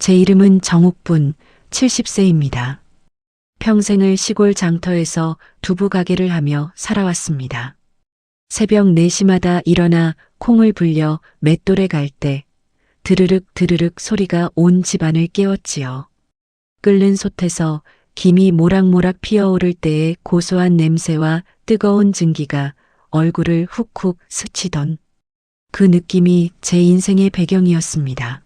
제 이름은 정옥분, 70세입니다. 평생을 시골 장터에서 두부 가게를 하며 살아왔습니다. 새벽 4시마다 일어나 콩을 불려 맷돌에 갈 때 드르륵 드르륵 소리가 온 집안을 깨웠지요. 끓는 솥에서 김이 모락모락 피어오를 때의 고소한 냄새와 뜨거운 증기가 얼굴을 훅훅 스치던 그 느낌이 제 인생의 배경이었습니다.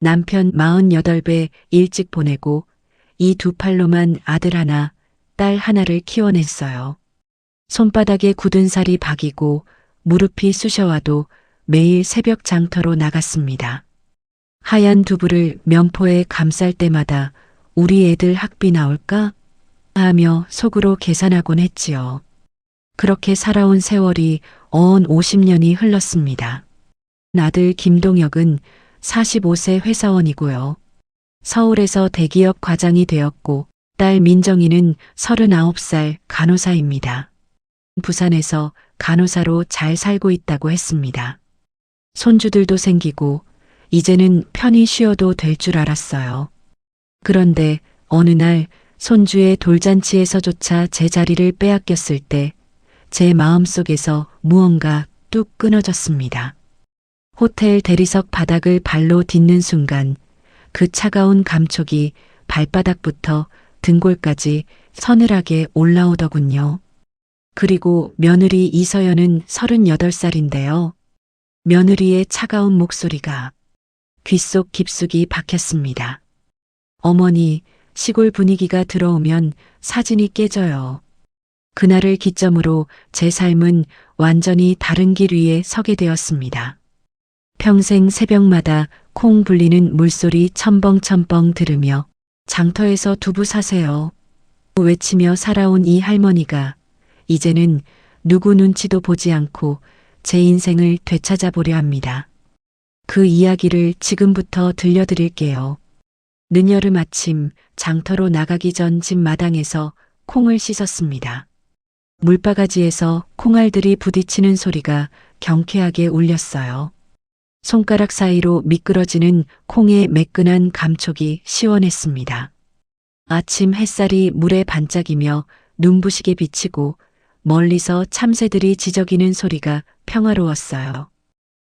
남편 48배 일찍 보내고 이 두 팔로만 아들 하나, 딸 하나를 키워냈어요. 손바닥에 굳은 살이 박이고 무릎이 쑤셔와도 매일 새벽 장터로 나갔습니다. 하얀 두부를 면포에 감쌀 때마다 우리 애들 학비 나올까? 하며 속으로 계산하곤 했지요. 그렇게 살아온 세월이 어언 50년이 흘렀습니다. 아들 김동혁은 45세 회사원이고요. 서울에서 대기업 과장이 되었고 딸 민정이는 39살 간호사입니다. 부산에서 간호사로 잘 살고 있다고 했습니다. 손주들도 생기고 이제는 편히 쉬어도 될 줄 알았어요. 그런데 어느 날 손주의 돌잔치에서조차 제 자리를 빼앗겼을 때 제 마음속에서 무언가 뚝 끊어졌습니다. 호텔 대리석 바닥을 발로 딛는 순간 그 차가운 감촉이 발바닥부터 등골까지 서늘하게 올라오더군요. 그리고 며느리 이서연은 38살인데요. 며느리의 차가운 목소리가 귓속 깊숙이 박혔습니다. 어머니, 시골 분위기가 들어오면 사진이 깨져요. 그날을 기점으로 제 삶은 완전히 다른 길 위에 서게 되었습니다. 평생 새벽마다 콩 불리는 물소리 첨벙첨벙 들으며 장터에서 두부 사세요 외치며 살아온 이 할머니가 이제는 누구 눈치도 보지 않고 제 인생을 되찾아보려 합니다. 그 이야기를 지금부터 들려드릴게요. 늦여름 아침 장터로 나가기 전 집 마당에서 콩을 씻었습니다. 물바가지에서 콩알들이 부딪히는 소리가 경쾌하게 울렸어요. 손가락 사이로 미끄러지는 콩의 매끈한 감촉이 시원했습니다. 아침 햇살이 물에 반짝이며 눈부시게 비치고 멀리서 참새들이 지저귀는 소리가 평화로웠어요.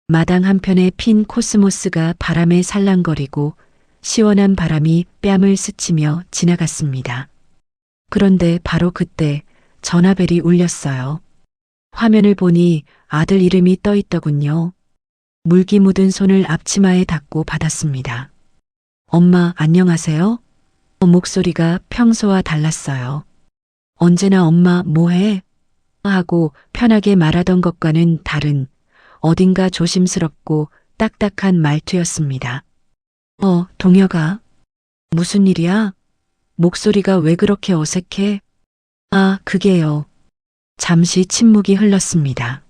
마당 한편에 핀 코스모스가 바람에 살랑거리고 시원한 바람이 뺨을 스치며 지나갔습니다. 그런데 바로 그때 전화벨이 울렸어요. 화면을 보니 아들 이름이 떠 있더군요. 물기 묻은 손을 앞치마에 닫고 받았습니다. 엄마 안녕하세요? 목소리가 평소와 달랐어요. 언제나 엄마 뭐해? 하고 편하게 말하던 것과는 다른 어딘가 조심스럽고 딱딱한 말투였습니다. 동혁아. 무슨 일이야? 목소리가 왜 그렇게 어색해? 그게요. 잠시 침묵이 흘렀습니다.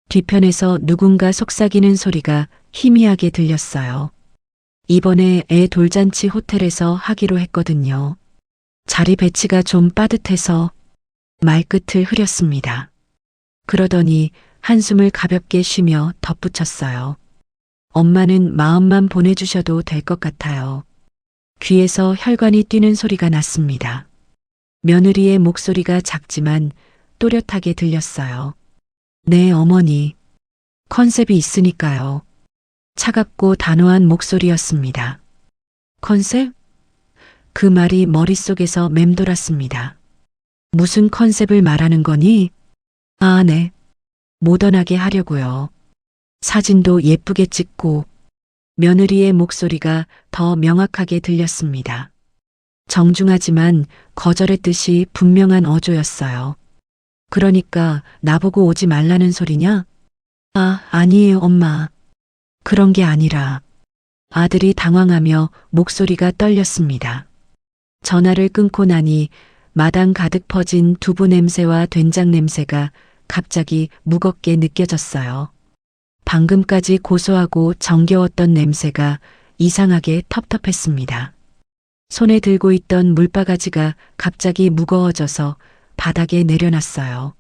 뒤편에서 누군가 속삭이는 소리가 희미하게 들렸어요. 이번에 애 돌잔치 호텔에서 하기로 했거든요. 자리 배치가 좀 빠듯해서 말끝을 흐렸습니다. 그러더니 한숨을 가볍게 쉬며 덧붙였어요. 엄마는 마음만 보내주셔도 될 것 같아요. 귀에서 혈관이 뛰는 소리가 났습니다. 며느리의 목소리가 작지만 또렷하게 들렸어요. 네, 어머니. 컨셉이 있으니까요. 차갑고 단호한 목소리였습니다. 컨셉? 그 말이 머릿속에서 맴돌았습니다. 무슨 컨셉을 말하는 거니? 네. 모던하게 하려고요. 사진도 예쁘게 찍고. 며느리의 목소리가 더 명확하게 들렸습니다. 정중하지만 거절의 뜻이 분명한 어조였어요. 그러니까 나보고 오지 말라는 소리냐? 아니에요, 엄마. 그런 게 아니라. 아들이 당황하며 목소리가 떨렸습니다. 전화를 끊고 나니 마당 가득 퍼진 두부 냄새와 된장 냄새가 갑자기 무겁게 느껴졌어요. 방금까지 고소하고 정겨웠던 냄새가 이상하게 텁텁했습니다. 손에 들고 있던 물바가지가 갑자기 무거워져서 바닥에 내려놨어요.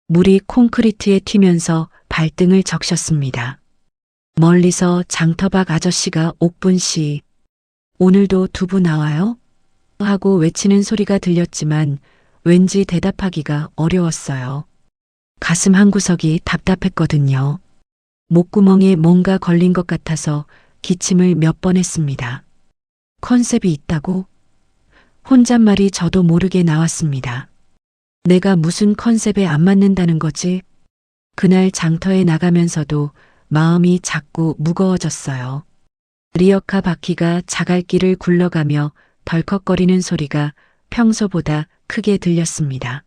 물이 콘크리트에 튀면서 발등을 적셨습니다. 멀리서 장터박 아저씨가 옥분 씨, 오늘도 두부 나와요? 하고 외치는 소리가 들렸지만 왠지 대답하기가 어려웠어요. 가슴 한구석이 답답했거든요. 목구멍에 뭔가 걸린 것 같아서 기침을 몇 번 했습니다. 컨셉이 있다고? 혼잣말이 저도 모르게 나왔습니다. 내가 무슨 컨셉에 안 맞는다는 거지? 그날 장터에 나가면서도 마음이 자꾸 무거워졌어요. 리어카 바퀴가 자갈길을 굴러가며 덜컥거리는 소리가 평소보다 크게 들렸습니다.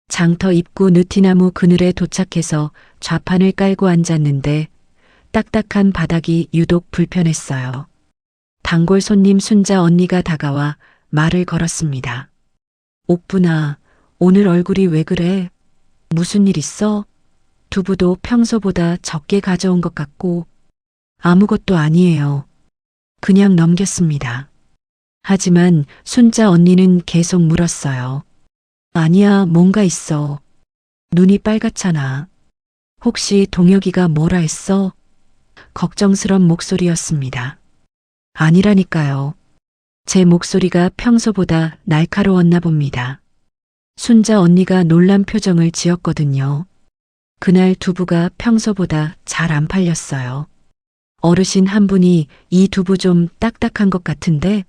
장터 입구 느티나무 그늘에 도착해서 좌판을 깔고 앉았는데 딱딱한 바닥이 유독 불편했어요. 단골 손님 순자 언니가 다가와 말을 걸었습니다. 옥분아, 오늘 얼굴이 왜 그래? 무슨 일 있어? 두부도 평소보다 적게 가져온 것 같고. 아무것도 아니에요. 그냥 넘겼습니다. 하지만 순자 언니는 계속 물었어요. 아니야, 뭔가 있어. 눈이 빨갛잖아. 혹시 동혁이가 뭐라 했어? 걱정스런 목소리였습니다. 아니라니까요. 제 목소리가 평소보다 날카로웠나 봅니다. 순자 언니가 놀란 표정을 지었거든요. 그날 두부가 평소보다 잘 안 팔렸어요. 어르신 한 분이 이 두부 좀 딱딱한 것 같은데?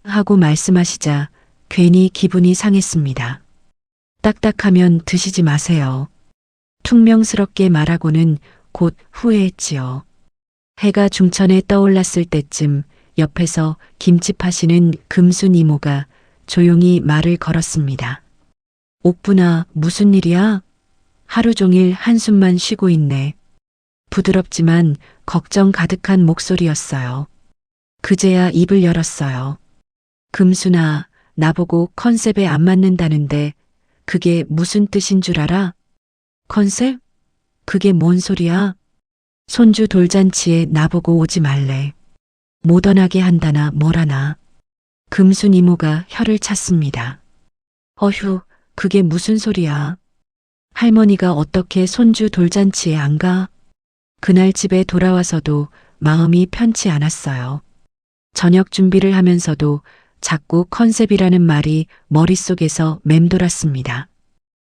하고 말씀하시자 괜히 기분이 상했습니다. 딱딱하면 드시지 마세요. 퉁명스럽게 말하고는 곧 후회했지요. 해가 중천에 떠올랐을 때쯤 옆에서 김치 파시는 금순 이모가 조용히 말을 걸었습니다. 옥분아, 무슨 일이야? 하루 종일 한숨만 쉬고 있네. 부드럽지만 걱정 가득한 목소리였어요. 그제야 입을 열었어요. 금순아, 나보고 컨셉에 안 맞는다는데 그게 무슨 뜻인 줄 알아? 컨셉? 그게 뭔 소리야? 손주 돌잔치에 나보고 오지 말래. 모던하게 한다나 뭐라나. 금순 이모가 혀를 찼습니다. 어휴, 그게 무슨 소리야. 할머니가 어떻게 손주 돌잔치에 안 가? 그날 집에 돌아와서도 마음이 편치 않았어요. 저녁 준비를 하면서도 자꾸 컨셉이라는 말이 머릿속에서 맴돌았습니다.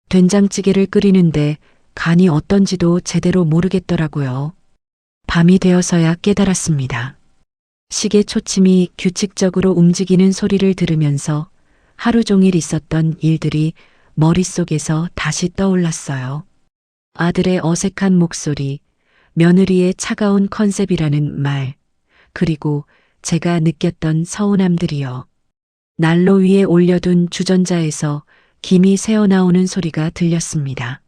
된장찌개를 끓이는데 간이 어떤지도 제대로 모르겠더라고요. 밤이 되어서야 깨달았습니다. 시계 초침이 규칙적으로 움직이는 소리를 들으면서 하루 종일 있었던 일들이 머릿속에서 다시 떠올랐어요. 아들의 어색한 목소리, 며느리의 차가운 컨셉이라는 말, 그리고 제가 느꼈던 서운함들이요. 난로 위에 올려둔 주전자에서 김이 새어나오는 소리가 들렸습니다.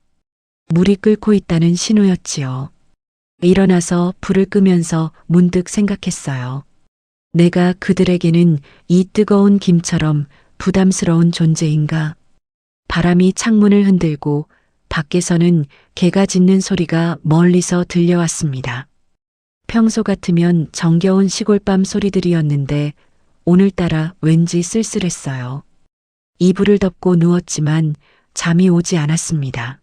물이 끓고 있다는 신호였지요. 일어나서 불을 끄면서 문득 생각했어요. 내가 그들에게는 이 뜨거운 김처럼 부담스러운 존재인가? 바람이 창문을 흔들고 밖에서는 개가 짖는 소리가 멀리서 들려왔습니다. 평소 같으면 정겨운 시골밤 소리들이었는데 오늘따라 왠지 쓸쓸했어요. 이불을 덮고 누웠지만 잠이 오지 않았습니다.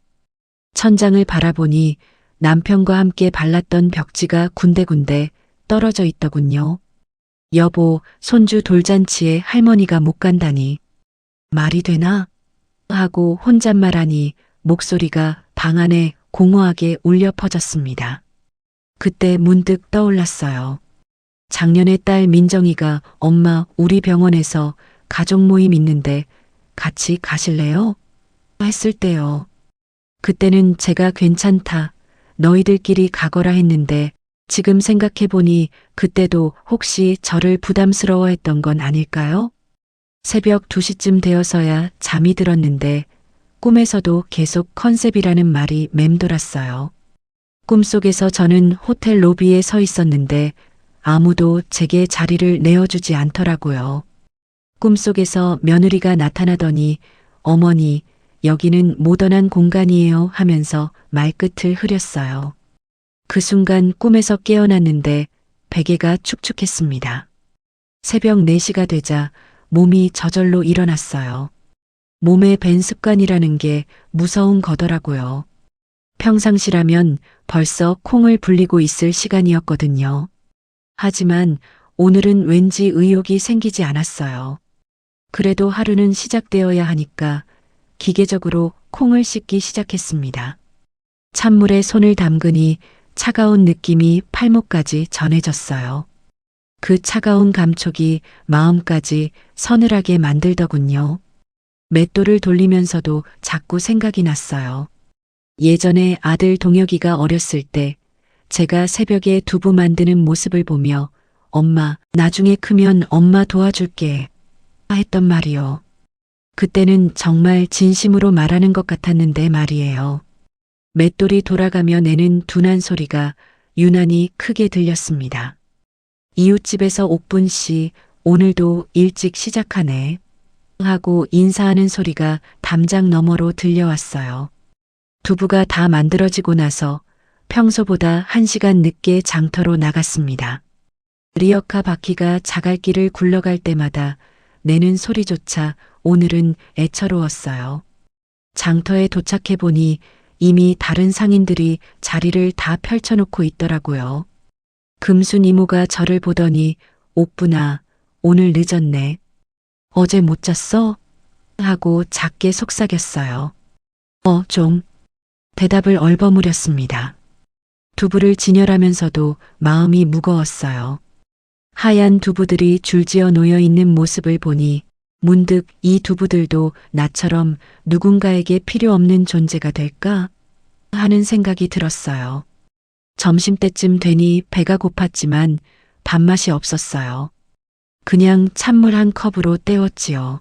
천장을 바라보니 남편과 함께 발랐던 벽지가 군데군데 떨어져 있더군요. 여보, 손주 돌잔치에 할머니가 못 간다니. 말이 되나? 하고 혼잣말하니 목소리가 방 안에 공허하게 울려 퍼졌습니다. 그때 문득 떠올랐어요. 작년에 딸 민정이가 엄마 우리 병원에서 가족 모임 있는데 같이 가실래요? 했을 때요. 그때는 제가 괜찮다, 너희들끼리 가거라 했는데 지금 생각해보니 그때도 혹시 저를 부담스러워했던 건 아닐까요? 새벽 2시쯤 되어서야 잠이 들었는데 꿈에서도 계속 컨셉이라는 말이 맴돌았어요. 꿈속에서 저는 호텔 로비에 서 있었는데 아무도 제게 자리를 내어주지 않더라고요. 꿈속에서 며느리가 나타나더니 어머니, 여기는 모던한 공간이에요 하면서 말끝을 흐렸어요. 그 순간 꿈에서 깨어났는데 베개가 축축했습니다. 새벽 4시가 되자 몸이 저절로 일어났어요. 몸에 밴 습관이라는 게 무서운 거더라고요. 평상시라면 벌써 콩을 불리고 있을 시간이었거든요. 하지만 오늘은 왠지 의욕이 생기지 않았어요. 그래도 하루는 시작되어야 하니까 기계적으로 콩을 씻기 시작했습니다. 찬물에 손을 담그니 차가운 느낌이 팔목까지 전해졌어요. 그 차가운 감촉이 마음까지 서늘하게 만들더군요. 맷돌을 돌리면서도 자꾸 생각이 났어요. 예전에 아들 동혁이가 어렸을 때 제가 새벽에 두부 만드는 모습을 보며 엄마, 나중에 크면 엄마 도와줄게 했던 말이요. 그때는 정말 진심으로 말하는 것 같았는데 말이에요. 맷돌이 돌아가며 내는 둔한 소리가 유난히 크게 들렸습니다. 이웃집에서 옥분 씨, 오늘도 일찍 시작하네 하고 인사하는 소리가 담장 너머로 들려왔어요. 두부가 다 만들어지고 나서 평소보다 1시간 늦게 장터로 나갔습니다. 리어카 바퀴가 자갈길을 굴러갈 때마다 내는 소리조차 오늘은 애처로웠어요. 장터에 도착해 보니 이미 다른 상인들이 자리를 다 펼쳐놓고 있더라고요. 금순 이모가 저를 보더니 옥분아, 오늘 늦었네. 어제 못 잤어? 하고 작게 속삭였어요. 좀. 대답을 얼버무렸습니다. 두부를 진열하면서도 마음이 무거웠어요. 하얀 두부들이 줄지어 놓여 있는 모습을 보니 문득 이 두부들도 나처럼 누군가에게 필요 없는 존재가 될까 하는 생각이 들었어요. 점심때쯤 되니 배가 고팠지만 밥맛이 없었어요. 그냥 찬물 한 컵으로 때웠지요.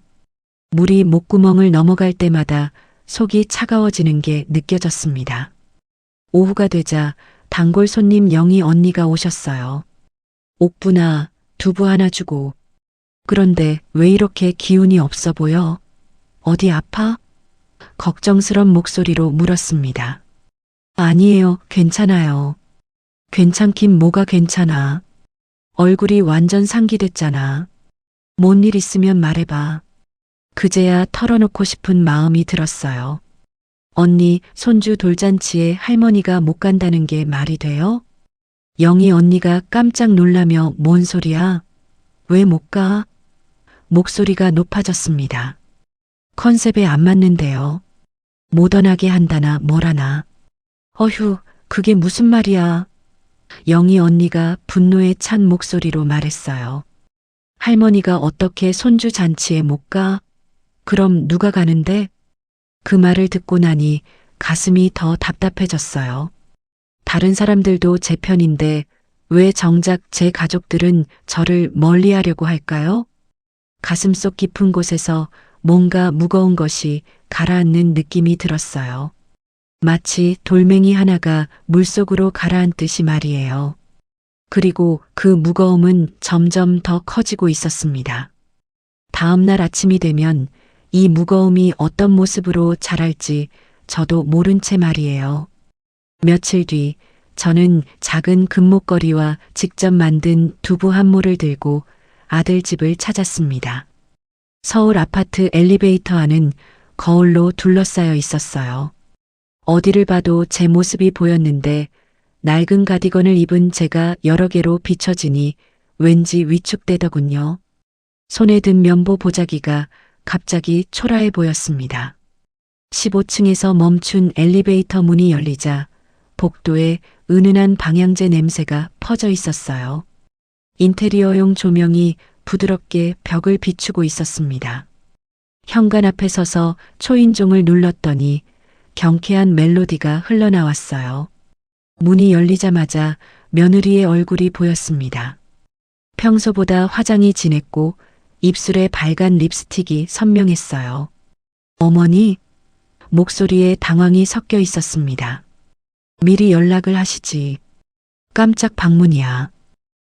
물이 목구멍을 넘어갈 때마다 속이 차가워지는 게 느껴졌습니다. 오후가 되자 단골 손님 영희 언니가 오셨어요. 옥분아, 두부 하나 주고. 그런데 왜 이렇게 기운이 없어 보여? 어디 아파? 걱정스런 목소리로 물었습니다. 아니에요, 괜찮아요. 괜찮긴 뭐가 괜찮아. 얼굴이 완전 상기됐잖아. 뭔 일 있으면 말해봐. 그제야 털어놓고 싶은 마음이 들었어요. 언니, 손주 돌잔치에 할머니가 못 간다는 게 말이 돼요? 영희 언니가 깜짝 놀라며 뭔 소리야? 왜 못 가? 목소리가 높아졌습니다. 컨셉에 안 맞는데요. 모던하게 한다나 뭐라나. 어휴, 그게 무슨 말이야. 영희 언니가 분노에 찬 목소리로 말했어요. 할머니가 어떻게 손주 잔치에 못 가? 그럼 누가 가는데? 그 말을 듣고 나니 가슴이 더 답답해졌어요. 다른 사람들도 제 편인데 왜 정작 제 가족들은 저를 멀리하려고 할까요? 가슴속 깊은 곳에서 뭔가 무거운 것이 가라앉는 느낌이 들었어요. 마치 돌멩이 하나가 물속으로 가라앉듯이 말이에요. 그리고 그 무거움은 점점 더 커지고 있었습니다. 다음 날 아침이 되면 이 무거움이 어떤 모습으로 자랄지 저도 모른 채 말이에요. 며칠 뒤 저는 작은 금목걸이와 직접 만든 두부 한 모를 들고 아들 집을 찾았습니다. 서울 아파트 엘리베이터 안은 거울로 둘러싸여 있었어요. 어디를 봐도 제 모습이 보였는데 낡은 가디건을 입은 제가 여러 개로 비춰지니 왠지 위축되더군요. 손에 든 면보 보자기가 갑자기 초라해 보였습니다. 15층에서 멈춘 엘리베이터 문이 열리자 복도에 은은한 방향제 냄새가 퍼져 있었어요. 인테리어용 조명이 부드럽게 벽을 비추고 있었습니다. 현관 앞에 서서 초인종을 눌렀더니 경쾌한 멜로디가 흘러나왔어요. 문이 열리자마자 며느리의 얼굴이 보였습니다. 평소보다 화장이 진했고 입술에 발간 립스틱이 선명했어요. 어머니? 목소리에 당황이 섞여 있었습니다. 미리 연락을 하시지. 깜짝 방문이야.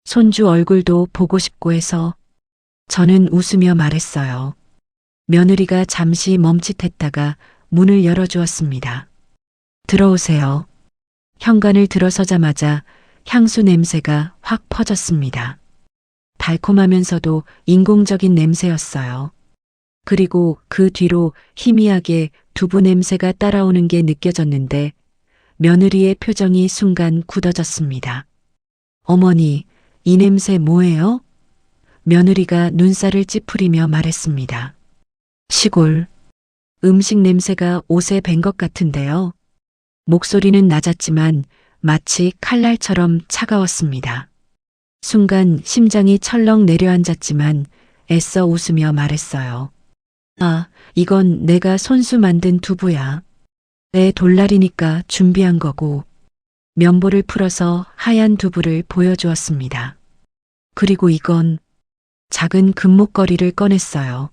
손주 얼굴도 보고 싶고 해서. 저는 웃으며 말했어요. 며느리가 잠시 멈칫했다가 문을 열어주었습니다. 들어오세요. 현관을 들어서자마자 향수 냄새가 확 퍼졌습니다. 달콤하면서도 인공적인 냄새였어요. 그리고 그 뒤로 희미하게 두부 냄새가 따라오는 게 느껴졌는데 며느리의 표정이 순간 굳어졌습니다. 어머니, 이 냄새 뭐예요? 며느리가 눈살을 찌푸리며 말했습니다. 시골. 음식 냄새가 옷에 밴 것 같은데요. 목소리는 낮았지만 마치 칼날처럼 차가웠습니다. 순간 심장이 철렁 내려앉았지만 애써 웃으며 말했어요. 아, 이건 내가 손수 만든 두부야. 내 돌날이니까 준비한 거고. 면보를 풀어서 하얀 두부를 보여주었습니다. 그리고 이건 작은 금목걸이를 꺼냈어요.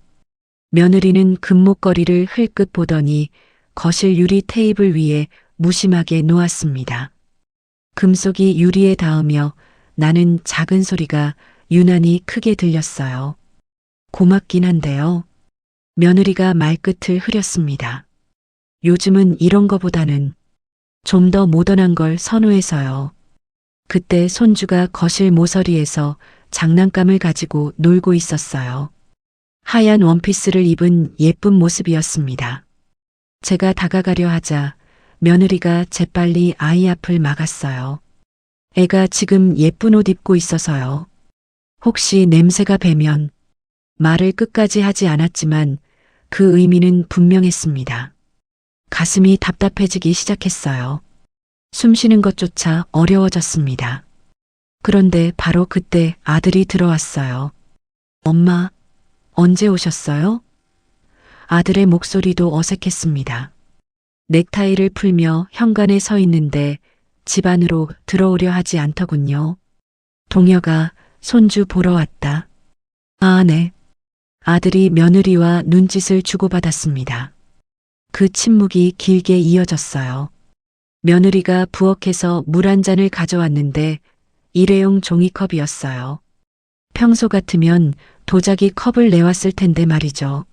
며느리는 금목걸이를 흘끗 보더니 거실 유리 테이블 위에 무심하게 놓았습니다. 금속이 유리에 닿으며 나는 작은 소리가 유난히 크게 들렸어요. 고맙긴 한데요. 며느리가 말끝을 흐렸습니다. 요즘은 이런 거보다는 좀 더 모던한 걸 선호해서요. 그때 손주가 거실 모서리에서 장난감을 가지고 놀고 있었어요. 하얀 원피스를 입은 예쁜 모습이었습니다. 제가 다가가려 하자 며느리가 재빨리 아이 앞을 막았어요. 애가 지금 예쁜 옷 입고 있어서요. 혹시 냄새가 배면 말을 끝까지 하지 않았지만 그 의미는 분명했습니다. 가슴이 답답해지기 시작했어요. 숨쉬는 것조차 어려워졌습니다. 그런데 바로 그때 아들이 들어왔어요. 엄마, 언제 오셨어요? 아들의 목소리도 어색했습니다. 넥타이를 풀며 현관에 서 있는데 집 안으로 들어오려 하지 않더군요. 동혁아, 손주 보러 왔다. 아, 네. 아들이 며느리와 눈짓을 주고받았습니다. 그 침묵이 길게 이어졌어요. 며느리가 부엌에서 물 한 잔을 가져왔는데 일회용 종이컵이었어요. 평소 같으면 도자기 컵을 내왔을 텐데 말이죠.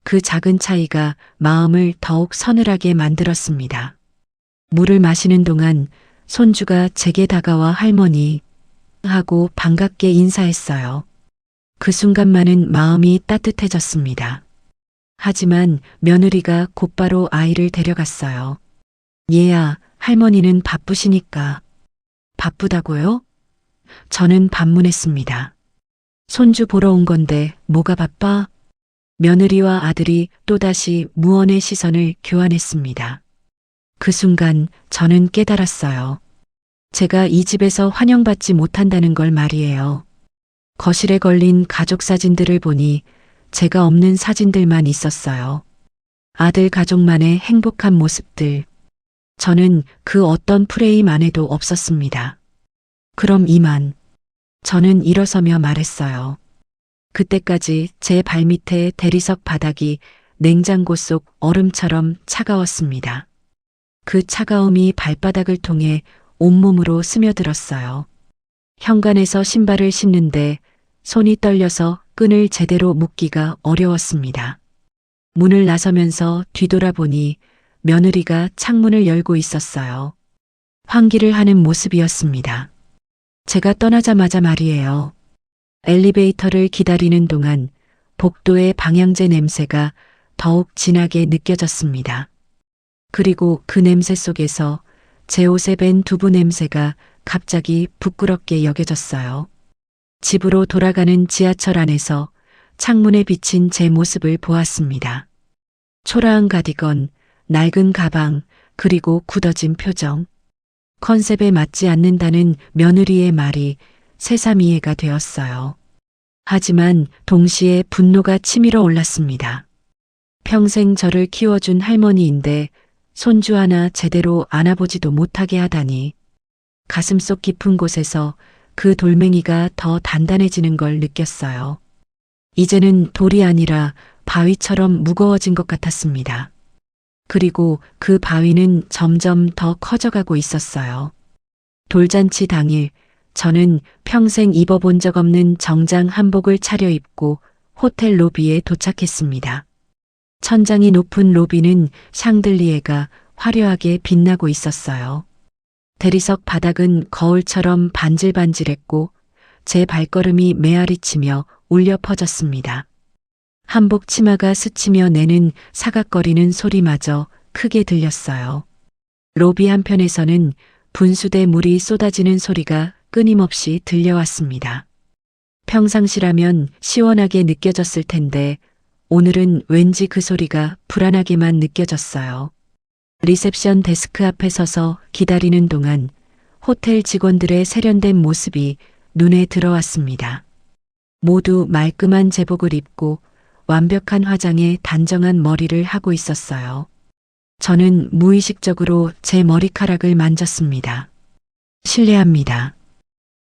그 작은 차이가 마음을 더욱 서늘하게 만들었습니다. 물을 마시는 동안 손주가 제게 다가와 할머니 하고 반갑게 인사했어요. 그 순간만은 마음이 따뜻해졌습니다. 하지만 며느리가 곧바로 아이를 데려갔어요. 얘야, 할머니는 바쁘시니까. 바쁘다고요? 저는 반문했습니다. 손주 보러 온 건데 뭐가 바빠? 며느리와 아들이 또다시 무언의 시선을 교환했습니다. 그 순간 저는 깨달았어요. 제가 이 집에서 환영받지 못한다는 걸 말이에요. 거실에 걸린 가족 사진들을 보니 제가 없는 사진들만 있었어요. 아들 가족만의 행복한 모습들. 저는 그 어떤 프레임 안에도 없었습니다. 그럼 이만. 저는 일어서며 말했어요. 그때까지 제 발밑에 대리석 바닥이 냉장고 속 얼음처럼 차가웠습니다. 그 차가움이 발바닥을 통해 온몸으로 스며들었어요. 현관에서 신발을 신는데 손이 떨려서 끈을 제대로 묶기가 어려웠습니다. 문을 나서면서 뒤돌아보니 며느리가 창문을 열고 있었어요. 환기를 하는 모습이었습니다. 제가 떠나자마자 말이에요. 엘리베이터를 기다리는 동안 복도의 방향제 냄새가 더욱 진하게 느껴졌습니다. 그리고 그 냄새 속에서 제 옷에 밴 두부 냄새가 갑자기 부끄럽게 여겨졌어요. 집으로 돌아가는 지하철 안에서 창문에 비친 제 모습을 보았습니다. 초라한 가디건, 낡은 가방, 그리고 굳어진 표정. 컨셉에 맞지 않는다는 며느리의 말이 새삼 이해가 되었어요. 하지만 동시에 분노가 치밀어 올랐습니다. 평생 저를 키워준 할머니인데 손주 하나 제대로 안아보지도 못하게 하다니. 가슴속 깊은 곳에서 그 돌멩이가 더 단단해지는 걸 느꼈어요. 이제는 돌이 아니라 바위처럼 무거워진 것 같았습니다. 그리고 그 바위는 점점 더 커져가고 있었어요. 돌잔치 당일 저는 평생 입어본 적 없는 정장 한복을 차려입고 호텔 로비에 도착했습니다. 천장이 높은 로비는 샹들리에가 화려하게 빛나고 있었어요. 대리석 바닥은 거울처럼 반질반질했고 제 발걸음이 메아리치며 울려 퍼졌습니다. 한복 치마가 스치며 내는 사각거리는 소리마저 크게 들렸어요. 로비 한편에서는 분수대 물이 쏟아지는 소리가 끊임없이 들려왔습니다. 평상시라면 시원하게 느껴졌을 텐데 오늘은 왠지 그 소리가 불안하게만 느껴졌어요. 리셉션 데스크 앞에 서서 기다리는 동안 호텔 직원들의 세련된 모습이 눈에 들어왔습니다. 모두 말끔한 제복을 입고 완벽한 화장에 단정한 머리를 하고 있었어요. 저는 무의식적으로 제 머리카락을 만졌습니다. 실례합니다.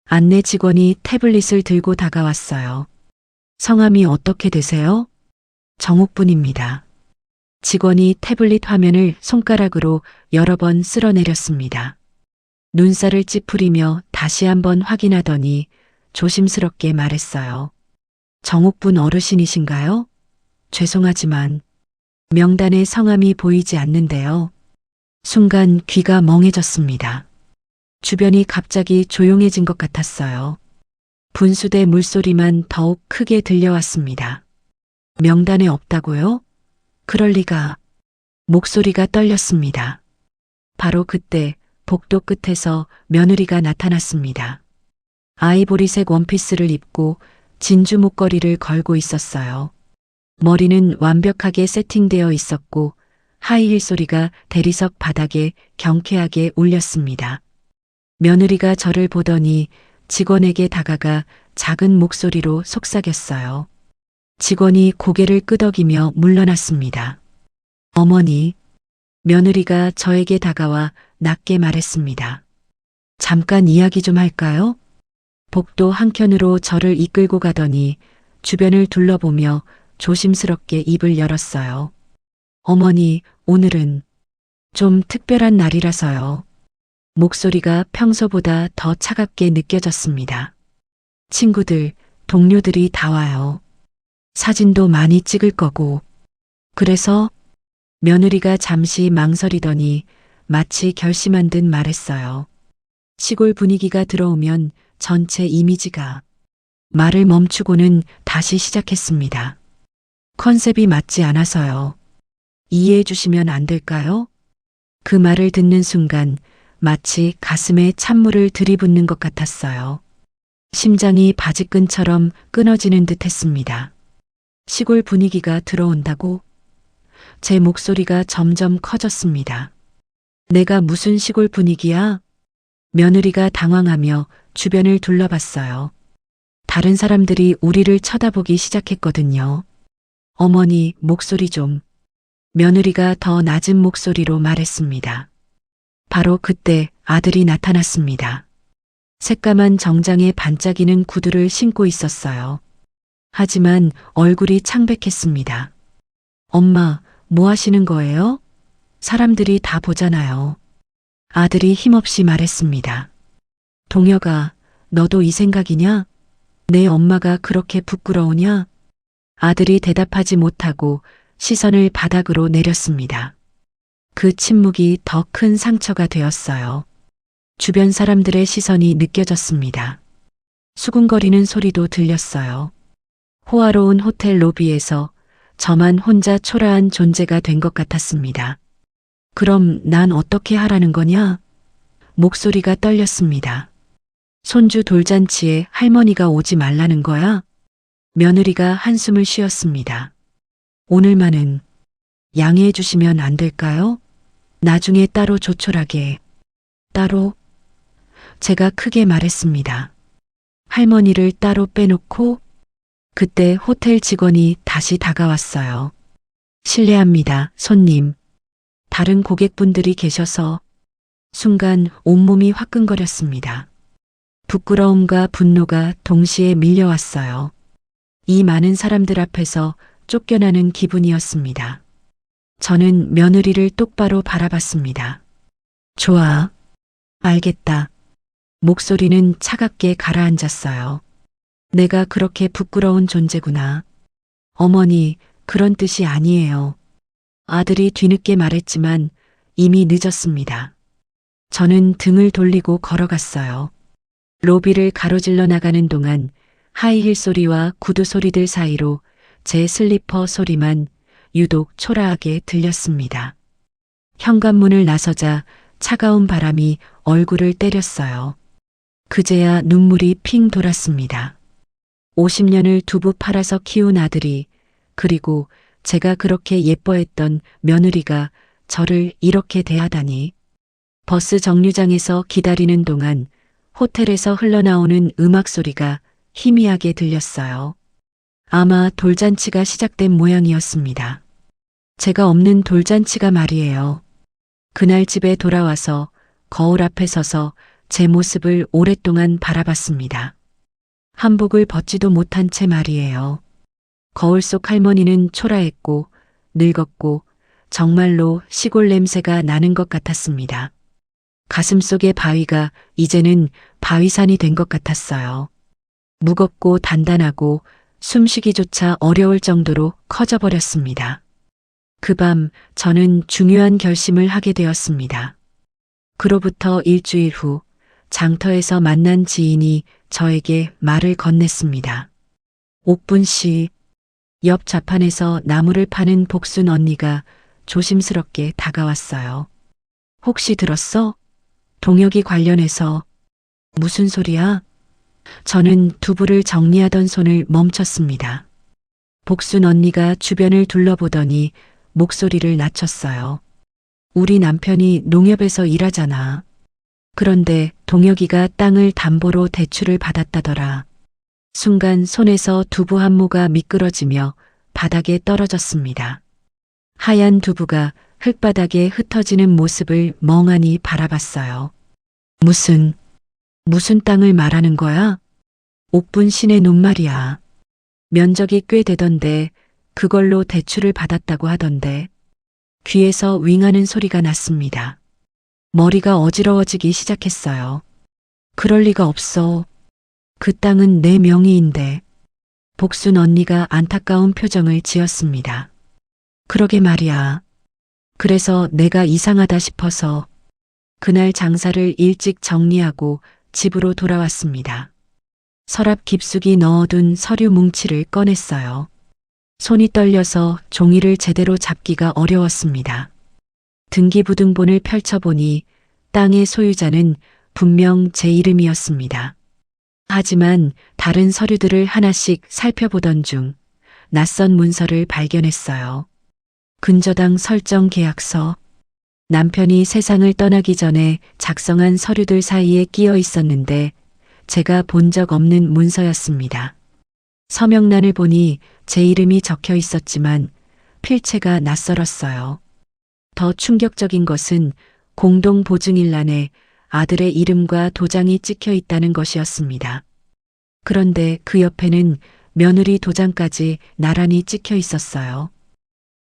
안내 직원이 태블릿을 들고 다가왔어요. 성함이 어떻게 되세요? 정옥분입니다. 직원이 태블릿 화면을 손가락으로 여러 번 쓸어내렸습니다. 눈살을 찌푸리며 다시 한번 확인하더니 조심스럽게 말했어요. 정옥분 어르신이신가요? 죄송하지만 명단에 성함이 보이지 않는데요. 순간 귀가 멍해졌습니다. 주변이 갑자기 조용해진 것 같았어요. 분수대 물소리만 더욱 크게 들려왔습니다. 명단에 없다고요? 그럴 리가. 목소리가 떨렸습니다. 바로 그때 복도 끝에서 며느리가 나타났습니다. 아이보리색 원피스를 입고 진주 목걸이를 걸고 있었어요. 머리는 완벽하게 세팅되어 있었고 하이힐 소리가 대리석 바닥에 경쾌하게 울렸습니다. 며느리가 저를 보더니 직원에게 다가가 작은 목소리로 속삭였어요. 직원이 고개를 끄덕이며 물러났습니다. 어머니, 며느리가 저에게 다가와 낮게 말했습니다. 잠깐 이야기 좀 할까요? 복도 한켠으로 저를 이끌고 가더니 주변을 둘러보며 조심스럽게 입을 열었어요. 어머니, 오늘은 좀 특별한 날이라서요. 목소리가 평소보다 더 차갑게 느껴졌습니다. 친구들, 동료들이 다 와요. 사진도 많이 찍을 거고. 그래서 며느리가 잠시 망설이더니 마치 결심한 듯 말했어요. 시골 분위기가 들어오면 전체 이미지가. 말을 멈추고는 다시 시작했습니다. 컨셉이 맞지 않아서요. 이해해 주시면 안 될까요? 그 말을 듣는 순간 마치 가슴에 찬물을 들이붓는 것 같았어요. 심장이 바지끈처럼 끊어지는 듯 했습니다. 시골 분위기가 들어온다고? 제 목소리가 점점 커졌습니다. 내가 무슨 시골 분위기야? 며느리가 당황하며 주변을 둘러봤어요. 다른 사람들이 우리를 쳐다보기 시작했거든요. 어머니, 목소리 좀. 며느리가 더 낮은 목소리로 말했습니다. 바로 그때 아들이 나타났습니다. 새까만 정장에 반짝이는 구두를 신고 있었어요. 하지만 얼굴이 창백했습니다. 엄마, 뭐 하시는 거예요? 사람들이 다 보잖아요. 아들이 힘없이 말했습니다. 동혁아, 너도 이 생각이냐? 내 엄마가 그렇게 부끄러우냐? 아들이 대답하지 못하고 시선을 바닥으로 내렸습니다. 그 침묵이 더 큰 상처가 되었어요. 주변 사람들의 시선이 느껴졌습니다. 수군거리는 소리도 들렸어요. 호화로운 호텔 로비에서 저만 혼자 초라한 존재가 된 것 같았습니다. 그럼 난 어떻게 하라는 거냐? 목소리가 떨렸습니다. 손주 돌잔치에 할머니가 오지 말라는 거야? 며느리가 한숨을 쉬었습니다. 오늘만은 양해해 주시면 안 될까요? 나중에 따로 조촐하게. 따로? 제가 크게 말했습니다. 할머니를 따로 빼놓고? 그때 호텔 직원이 다시 다가왔어요. 실례합니다, 손님. 다른 고객분들이 계셔서. 순간 온몸이 화끈거렸습니다. 부끄러움과 분노가 동시에 밀려왔어요. 이 많은 사람들 앞에서 쫓겨나는 기분이었습니다. 저는 며느리를 똑바로 바라봤습니다. 좋아. 알겠다. 목소리는 차갑게 가라앉았어요. 내가 그렇게 부끄러운 존재구나. 어머니, 그런 뜻이 아니에요. 아들이 뒤늦게 말했지만 이미 늦었습니다. 저는 등을 돌리고 걸어갔어요. 로비를 가로질러 나가는 동안 하이힐 소리와 구두 소리들 사이로 제 슬리퍼 소리만 유독 초라하게 들렸습니다. 현관문을 나서자 차가운 바람이 얼굴을 때렸어요. 그제야 눈물이 핑 돌았습니다. 50년을 두부 팔아서 키운 아들이, 그리고 제가 그렇게 예뻐했던 며느리가 저를 이렇게 대하다니. 버스 정류장에서 기다리는 동안 호텔에서 흘러나오는 음악 소리가 희미하게 들렸어요. 아마 돌잔치가 시작된 모양이었습니다. 제가 없는 돌잔치가 말이에요. 그날 집에 돌아와서 거울 앞에 서서 제 모습을 오랫동안 바라봤습니다. 한복을 벗지도 못한 채 말이에요. 거울 속 할머니는 초라했고 늙었고 정말로 시골 냄새가 나는 것 같았습니다. 가슴 속의 바위가 이제는 바위산이 된 것 같았어요. 무겁고 단단하고 숨쉬기조차 어려울 정도로 커져버렸습니다. 그 밤 저는 중요한 결심을 하게 되었습니다. 그로부터 일주일 후 장터에서 만난 지인이 저에게 말을 건넸습니다. 옥분 씨, 옆 자판에서 나무를 파는 복순 언니가 조심스럽게 다가왔어요. 혹시 들었어? 동혁이 관련해서. 무슨 소리야? 저는 두부를 정리하던 손을 멈췄습니다. 복순 언니가 주변을 둘러보더니 목소리를 낮췄어요. 우리 남편이 농협에서 일하잖아. 그런데 동혁이가 땅을 담보로 대출을 받았다더라. 순간 손에서 두부 한 모가 미끄러지며 바닥에 떨어졌습니다. 하얀 두부가 흙바닥에 흩어지는 모습을 멍하니 바라봤어요. 무슨 땅을 말하는 거야? 옥분 씨네 논말이야. 면적이 꽤 되던데 그걸로 대출을 받았다고 하던데. 귀에서 윙하는 소리가 났습니다. 머리가 어지러워지기 시작했어요. 그럴 리가 없어. 그 땅은 내 명의인데. 복순 언니가 안타까운 표정을 지었습니다. 그러게 말이야. 그래서 내가 이상하다 싶어서 그날 장사를 일찍 정리하고 집으로 돌아왔습니다. 서랍 깊숙이 넣어둔 서류 뭉치를 꺼냈어요. 손이 떨려서 종이를 제대로 잡기가 어려웠습니다. 등기부등본을 펼쳐보니 땅의 소유자는 분명 제 이름이었습니다. 하지만 다른 서류들을 하나씩 살펴보던 중 낯선 문서를 발견했어요. 근저당 설정 계약서. 남편이 세상을 떠나기 전에 작성한 서류들 사이에 끼어 있었는데 제가 본 적 없는 문서였습니다. 서명란을 보니 제 이름이 적혀 있었지만 필체가 낯설었어요. 더 충격적인 것은 공동보증일란에 아들의 이름과 도장이 찍혀 있다는 것이었습니다. 그런데 그 옆에는 며느리 도장까지 나란히 찍혀 있었어요.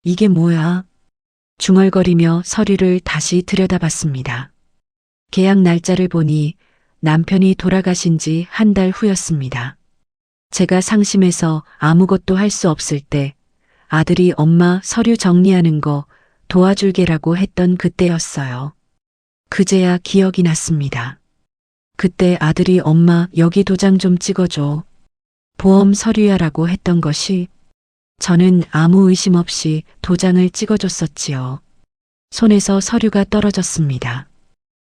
이게 뭐야? 중얼거리며 서류를 다시 들여다봤습니다. 계약 날짜를 보니 남편이 돌아가신 지 한 달 후였습니다. 제가 상심해서 아무것도 할 수 없을 때 아들이 엄마 서류 정리하는 거 도와줄게라고 했던 그때였어요. 그제야 기억이 났습니다. 그때 아들이 엄마 여기 도장 좀 찍어줘. 보험 서류야라고 했던 것이. 저는 아무 의심 없이 도장을 찍어줬었지요. 손에서 서류가 떨어졌습니다.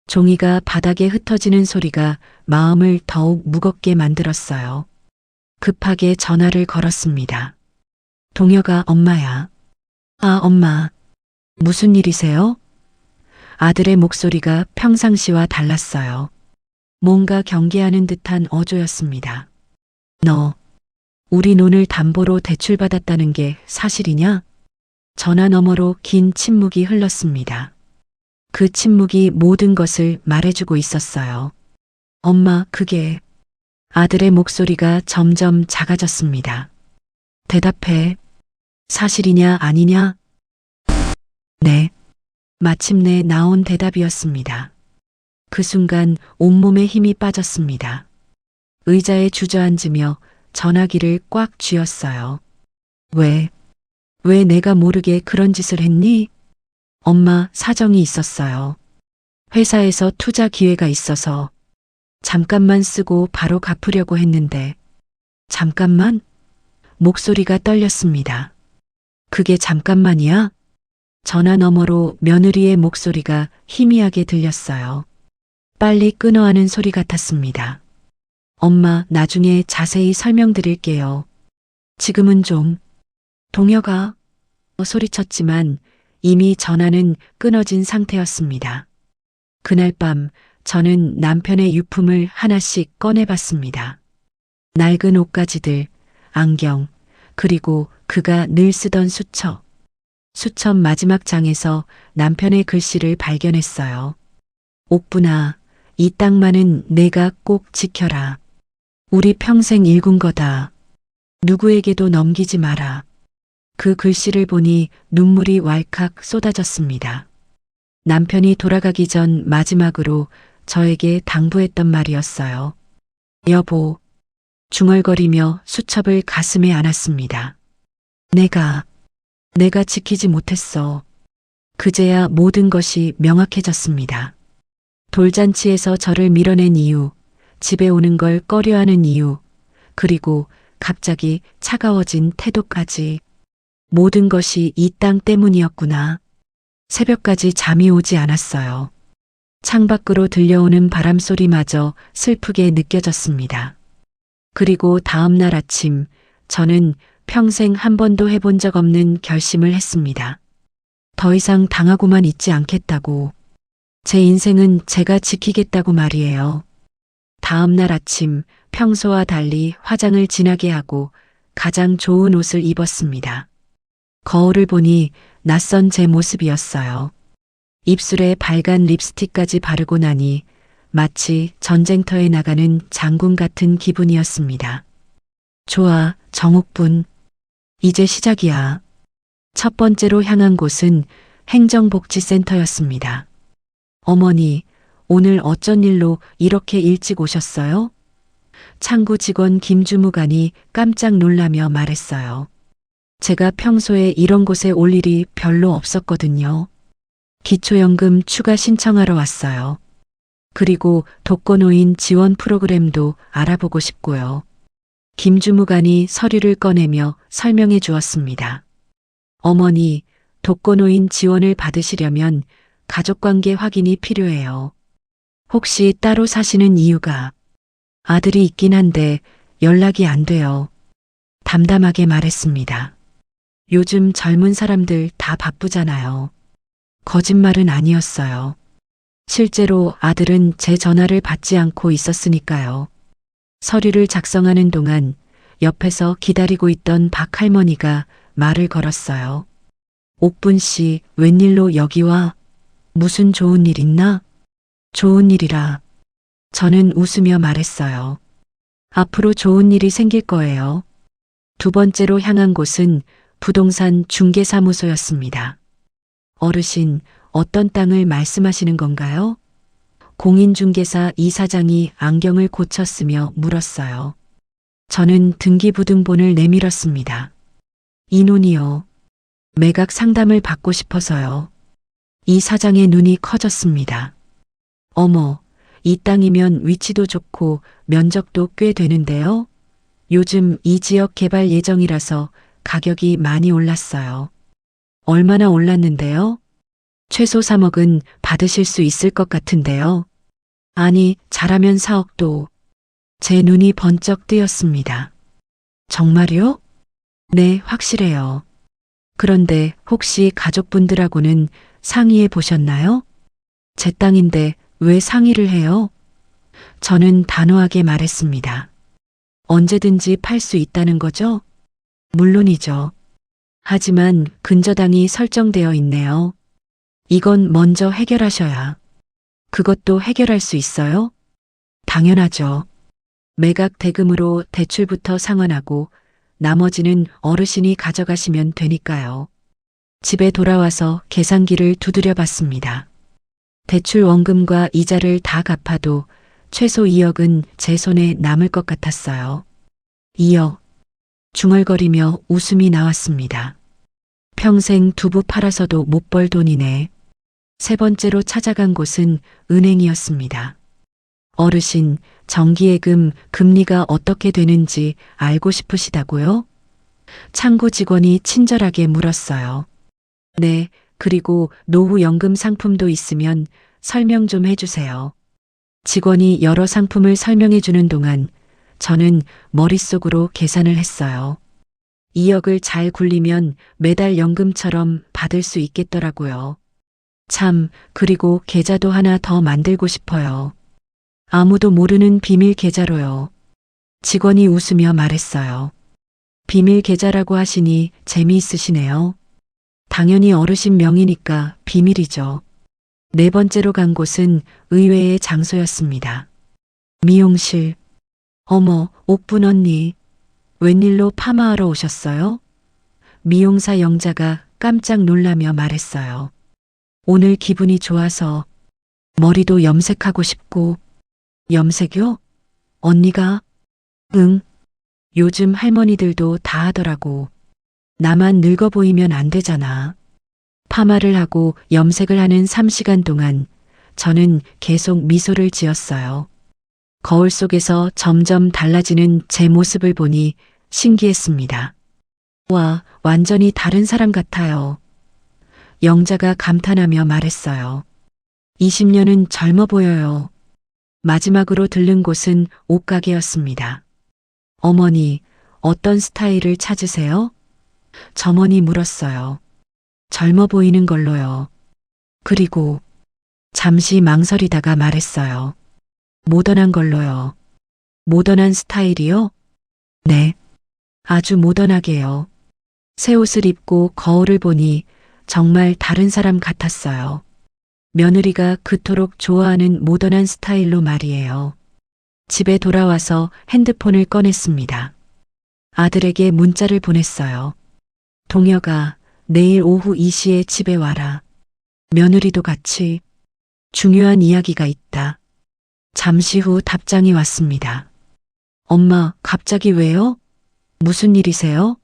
종이가 바닥에 흩어지는 소리가 마음을 더욱 무겁게 만들었어요. 급하게 전화를 걸었습니다. 동혁아, 엄마야. 아, 엄마. 무슨 일이세요? 아들의 목소리가 평상시와 달랐어요. 뭔가 경계하는 듯한 어조였습니다. 너, 우리 논을 담보로 대출받았다는 게 사실이냐? 전화 너머로 긴 침묵이 흘렀습니다. 그 침묵이 모든 것을 말해주고 있었어요. 엄마, 그게... 아들의 목소리가 점점 작아졌습니다. 대답해. 사실이냐 아니냐? 네. 마침내 나온 대답이었습니다. 그 순간 온몸에 힘이 빠졌습니다. 의자에 주저앉으며 전화기를 꽉 쥐었어요. 왜 내가 모르게 그런 짓을 했니? 엄마, 사정이 있었어요. 회사에서 투자 기회가 있어서 잠깐만 쓰고 바로 갚으려고 했는데. 잠깐만? 목소리가 떨렸습니다. 그게 잠깐만이야? 전화 너머로 며느리의 목소리가 희미하게 들렸어요. 빨리 끊어 하는 소리 같았습니다. 엄마, 나중에 자세히 설명드릴게요. 지금은 좀. 동혁아, 소리쳤지만 이미 전화는 끊어진 상태였습니다. 그날 밤 저는 남편의 유품을 하나씩 꺼내봤습니다. 낡은 옷가지들, 안경, 그리고 그가 늘 쓰던 수첩. 수첩 마지막 장에서 남편의 글씨를 발견했어요. 옥분아, 이 땅만은 내가 꼭 지켜라. 우리 평생 일군 거다. 누구에게도 넘기지 마라. 그 글씨를 보니 눈물이 왈칵 쏟아졌습니다. 남편이 돌아가기 전 마지막으로 저에게 당부했던 말이었어요. 여보, 중얼거리며 수첩을 가슴에 안았습니다. 내가 지키지 못했어. 그제야 모든 것이 명확해졌습니다. 돌잔치에서 저를 밀어낸 이유, 집에 오는 걸 꺼려하는 이유, 그리고 갑자기 차가워진 태도까지. 모든 것이 이 땅 때문이었구나. 새벽까지 잠이 오지 않았어요. 창밖으로 들려오는 바람소리마저 슬프게 느껴졌습니다. 그리고 다음 날 아침, 저는 평생 한 번도 해본 적 없는 결심을 했습니다. 더 이상 당하고만 있지 않겠다고. 제 인생은 제가 지키겠다고 말이에요. 다음 날 아침, 평소와 달리 화장을 진하게 하고 가장 좋은 옷을 입었습니다. 거울을 보니 낯선 제 모습이었어요. 입술에 발간 립스틱까지 바르고 나니 마치 전쟁터에 나가는 장군 같은 기분이었습니다. 좋아, 정옥분. 이제 시작이야. 첫 번째로 향한 곳은 행정복지센터였습니다. 어머니, 오늘 어쩐 일로 이렇게 일찍 오셨어요? 창구 직원 김주무관이 깜짝 놀라며 말했어요. 제가 평소에 이런 곳에 올 일이 별로 없었거든요. 기초연금 추가 신청하러 왔어요. 그리고 독거노인 지원 프로그램도 알아보고 싶고요. 김주무관이 서류를 꺼내며 설명해 주었습니다. 어머니, 독거노인 지원을 받으시려면 가족관계 확인이 필요해요. 혹시 따로 사시는 이유가? 아들이 있긴 한데 연락이 안 돼요. 담담하게 말했습니다. 요즘 젊은 사람들 다 바쁘잖아요. 거짓말은 아니었어요. 실제로 아들은 제 전화를 받지 않고 있었으니까요. 서류를 작성하는 동안 옆에서 기다리고 있던 박 할머니가 말을 걸었어요. 옥분 씨, 웬일로 여기 와? 무슨 좋은 일 있나? 좋은 일이라. 저는 웃으며 말했어요. 앞으로 좋은 일이 생길 거예요. 두 번째로 향한 곳은 부동산 중개사무소였습니다. 어르신, 어떤 땅을 말씀하시는 건가요? 공인중개사 이사장이 안경을 고쳤으며 물었어요. 저는 등기부등본을 내밀었습니다. 이논이요. 매각 상담을 받고 싶어서요. 이 사장의 눈이 커졌습니다. 어머, 이 땅이면 위치도 좋고 면적도 꽤 되는데요. 요즘 이 지역 개발 예정이라서 가격이 많이 올랐어요. 얼마나 올랐는데요? 최소 3억은 받으실 수 있을 것 같은데요. 아니, 잘하면 4억도. 제 눈이 번쩍 뜨였습니다. 정말요? 네, 확실해요. 그런데 혹시 가족분들하고는 상의해 보셨나요? 제 땅인데 왜 상의를 해요? 저는 단호하게 말했습니다. 언제든지 팔 수 있다는 거죠? 물론이죠. 하지만 근저당이 설정되어 있네요. 이건 먼저 해결하셔야. 그것도 해결할 수 있어요? 당연하죠. 매각 대금으로 대출부터 상환하고 나머지는 어르신이 가져가시면 되니까요. 집에 돌아와서 계산기를 두드려 봤습니다. 대출 원금과 이자를 다 갚아도 최소 2억은 제 손에 남을 것 같았어요. 2억. 중얼거리며 웃음이 나왔습니다. 평생 두부 팔아서도 못 벌 돈이네. 세 번째로 찾아간 곳은 은행이었습니다. 어르신, 정기예금 금리가 어떻게 되는지 알고 싶으시다고요? 창구 직원이 친절하게 물었어요. 네, 그리고 노후연금 상품도 있으면 설명 좀 해주세요. 직원이 여러 상품을 설명해 주는 동안 저는 머릿속으로 계산을 했어요. 2억을 잘 굴리면 매달 연금처럼 받을 수 있겠더라고요. 참, 그리고 계좌도 하나 더 만들고 싶어요. 아무도 모르는 비밀 계좌로요. 직원이 웃으며 말했어요. 비밀 계좌라고 하시니 재미있으시네요. 당연히 어르신 명의니까 비밀이죠. 네 번째로 간 곳은 의외의 장소였습니다. 미용실. 어머, 옥분 언니. 웬일로 파마하러 오셨어요? 미용사 영자가 깜짝 놀라며 말했어요. 오늘 기분이 좋아서 머리도 염색하고 싶고. 염색요? 언니가? 응. 요즘 할머니들도 다 하더라고. 나만 늙어 보이면 안 되잖아. 파마를 하고 염색을 하는 3시간 동안 저는 계속 미소를 지었어요. 거울 속에서 점점 달라지는 제 모습을 보니 신기했습니다. 와, 완전히 다른 사람 같아요. 영자가 감탄하며 말했어요. 20년은 젊어 보여요. 마지막으로 들른 곳은 옷가게였습니다. 어머니, 어떤 스타일을 찾으세요? 점원이 물었어요. 젊어 보이는 걸로요. 그리고 잠시 망설이다가 말했어요. 모던한 걸로요. 모던한 스타일이요? 네. 아주 모던하게요. 새 옷을 입고 거울을 보니 정말 다른 사람 같았어요. 며느리가 그토록 좋아하는 모던한 스타일로 말이에요. 집에 돌아와서 핸드폰을 꺼냈습니다. 아들에게 문자를 보냈어요. 동혁아, 내일 오후 2시에 집에 와라. 며느리도 같이. 중요한 이야기가 있다. 잠시 후 답장이 왔습니다. 엄마, 갑자기 왜요? 무슨 일이세요?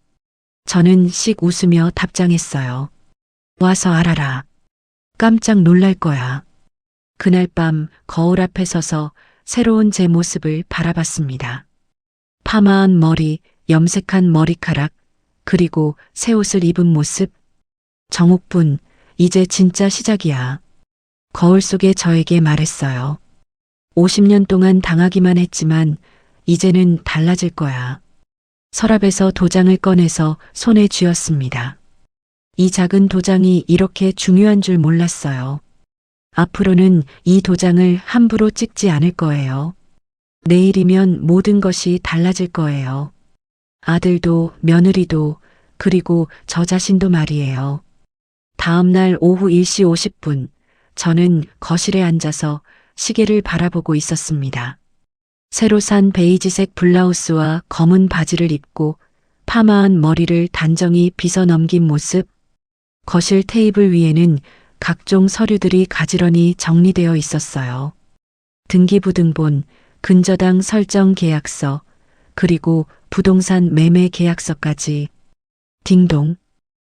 저는 씩 웃으며 답장했어요. 와서 알아라. 깜짝 놀랄 거야. 그날 밤 거울 앞에 서서 새로운 제 모습을 바라봤습니다. 파마한 머리, 염색한 머리카락, 그리고 새 옷을 입은 모습. 정옥분, 이제 진짜 시작이야. 거울 속에 저에게 말했어요. 50년 동안 당하기만 했지만 이제는 달라질 거야. 서랍에서 도장을 꺼내서 손에 쥐었습니다. 이 작은 도장이 이렇게 중요한 줄 몰랐어요. 앞으로는 이 도장을 함부로 찍지 않을 거예요. 내일이면 모든 것이 달라질 거예요. 아들도 며느리도 그리고 저 자신도 말이에요. 다음 날 오후 1시 50분 저는 거실에 앉아서 시계를 바라보고 있었습니다. 새로 산 베이지색 블라우스와 검은 바지를 입고 파마한 머리를 단정히 빗어 넘긴 모습. 거실 테이블 위에는 각종 서류들이 가지런히 정리되어 있었어요. 등기부등본, 근저당 설정 계약서, 그리고 부동산 매매 계약서까지. 딩동.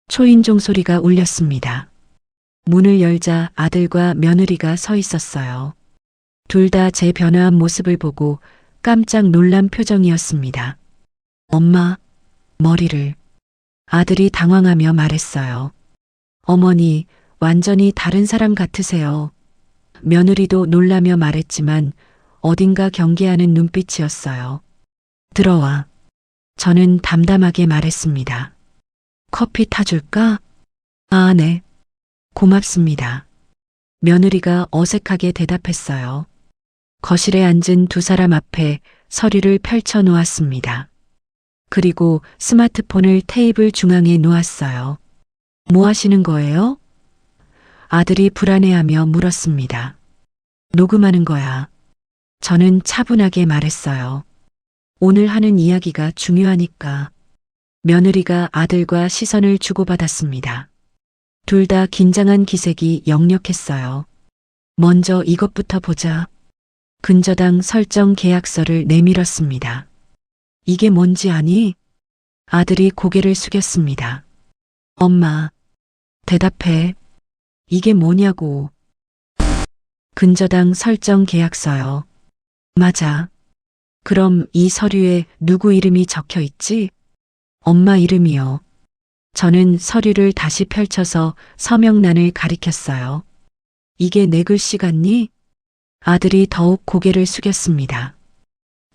초인종 소리가 울렸습니다. 문을 열자 아들과 며느리가 서 있었어요. 둘 다 제 변화한 모습을 보고 깜짝 놀란 표정이었습니다. 엄마, 머리를. 아들이 당황하며 말했어요. 어머니, 완전히 다른 사람 같으세요. 며느리도 놀라며 말했지만 어딘가 경계하는 눈빛이었어요. 들어와. 저는 담담하게 말했습니다. 커피 타줄까? 아, 네. 고맙습니다. 며느리가 어색하게 대답했어요. 거실에 앉은 두 사람 앞에 서류를 펼쳐 놓았습니다. 그리고 스마트폰을 테이블 중앙에 놓았어요. 뭐 하시는 거예요? 아들이 불안해하며 물었습니다. 녹음하는 거야. 저는 차분하게 말했어요. 오늘 하는 이야기가 중요하니까. 며느리가 아들과 시선을 주고받았습니다. 둘 다 긴장한 기색이 역력했어요. 먼저 이것부터 보자. 근저당 설정 계약서를 내밀었습니다. 이게 뭔지 아니? 아들이 고개를 숙였습니다. 엄마, 대답해. 이게 뭐냐고. 근저당 설정 계약서요. 맞아. 그럼 이 서류에 누구 이름이 적혀 있지? 엄마 이름이요. 저는 서류를 다시 펼쳐서 서명란을 가리켰어요. 이게 내 글씨 같니? 아들이 더욱 고개를 숙였습니다.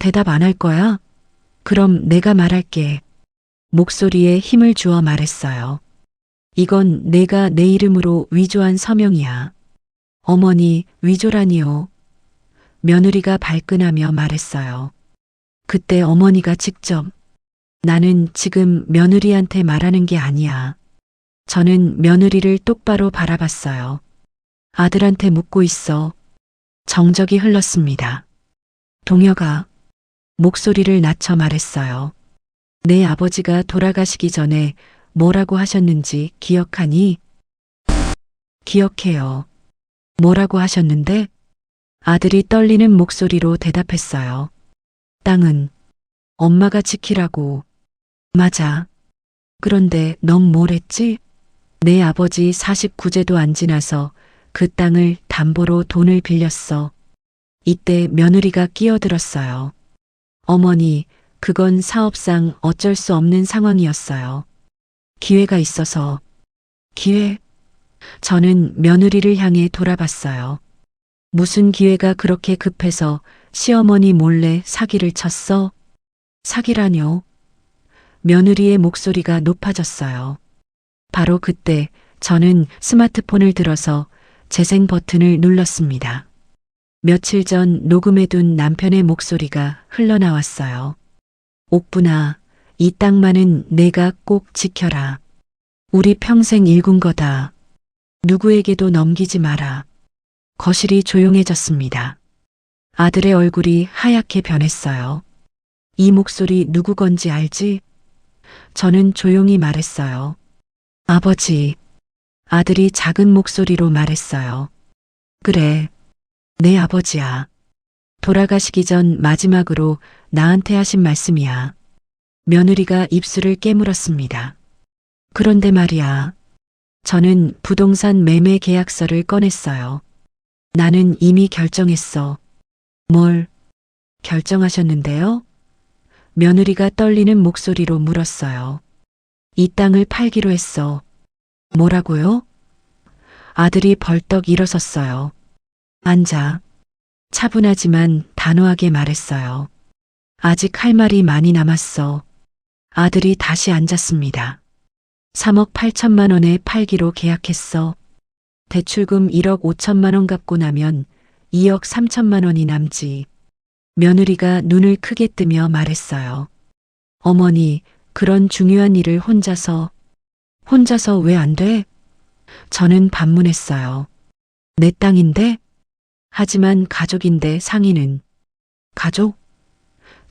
대답 안 할 거야? 그럼 내가 말할게. 목소리에 힘을 주어 말했어요. 이건 내가 내 이름으로 위조한 서명이야. 어머니, 위조라니요. 며느리가 발끈하며 말했어요. 그때 어머니가 직접 나는 지금 며느리한테 말하는 게 아니야. 저는 며느리를 똑바로 바라봤어요. 아들한테 묻고 있어. 정적이 흘렀습니다. 동혁아, 목소리를 낮춰 말했어요. 내 아버지가 돌아가시기 전에 뭐라고 하셨는지 기억하니? 기억해요. 뭐라고 하셨는데? 아들이 떨리는 목소리로 대답했어요. 땅은 엄마가 지키라고. 맞아. 그런데 넌 뭘 했지? 내 아버지 49제도 안 지나서 그 땅을 담보로 돈을 빌렸어. 이때 며느리가 끼어들었어요. 어머니, 그건 사업상 어쩔 수 없는 상황이었어요. 기회가 있어서. 기회? 저는 며느리를 향해 돌아봤어요. 무슨 기회가 그렇게 급해서 시어머니 몰래 사기를 쳤어? 사기라뇨? 며느리의 목소리가 높아졌어요. 바로 그때 저는 스마트폰을 들어서 재생 버튼을 눌렀습니다. 며칠 전 녹음해둔 남편의 목소리가 흘러나왔어요. 옥분아, 이 땅만은 내가 꼭 지켜라. 우리 평생 일군 거다. 누구에게도 넘기지 마라. 거실이 조용해졌습니다. 아들의 얼굴이 하얗게 변했어요. 이 목소리 누구 건지 알지? 저는 조용히 말했어요. 아버지. 아들이 작은 목소리로 말했어요. 그래, 내 아버지야. 돌아가시기 전 마지막으로 나한테 하신 말씀이야. 며느리가 입술을 깨물었습니다. 그런데 말이야. 저는 부동산 매매 계약서를 꺼냈어요. 나는 이미 결정했어. 뭘 결정하셨는데요? 며느리가 떨리는 목소리로 물었어요. 이 땅을 팔기로 했어. 뭐라고요? 아들이 벌떡 일어섰어요. 앉아. 차분하지만 단호하게 말했어요. 아직 할 말이 많이 남았어. 아들이 다시 앉았습니다. 3억 8천만 원에 팔기로 계약했어. 대출금 1억 5천만 원 갚고 나면 2억 3천만 원이 남지. 며느리가 눈을 크게 뜨며 말했어요. 어머니, 그런 중요한 일을 혼자서 왜 안 돼? 저는 반문했어요. 내 땅인데? 하지만 가족인데 상의는. 가족?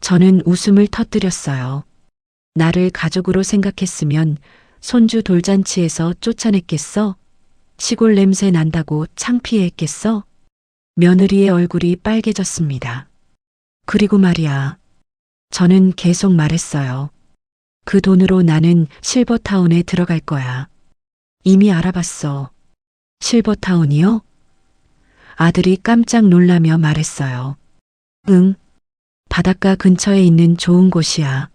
저는 웃음을 터뜨렸어요. 나를 가족으로 생각했으면 손주 돌잔치에서 쫓아냈겠어? 시골 냄새 난다고 창피해했겠어? 며느리의 얼굴이 빨개졌습니다. 그리고 말이야. 저는 계속 말했어요. 그 돈으로 나는 실버타운에 들어갈 거야. 이미 알아봤어. 실버타운이요? 아들이 깜짝 놀라며 말했어요. 응. 바닷가 근처에 있는 좋은 곳이야.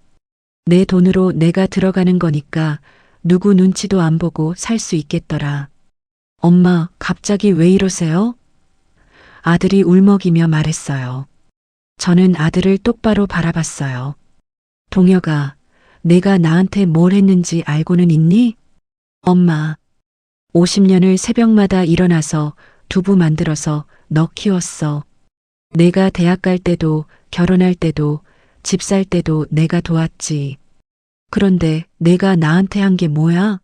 내 돈으로 내가 들어가는 거니까 누구 눈치도 안 보고 살 수 있겠더라. 엄마, 갑자기 왜 이러세요? 아들이 울먹이며 말했어요. 저는 아들을 똑바로 바라봤어요. 동혁아, 내가 나한테 뭘 했는지 알고는 있니? 엄마, 50년을 새벽마다 일어나서 두부 만들어서 너 키웠어. 내가 대학 갈 때도 결혼할 때도 집 살 때도 내가 도왔지. 그런데 내가 나한테 한 게 뭐야?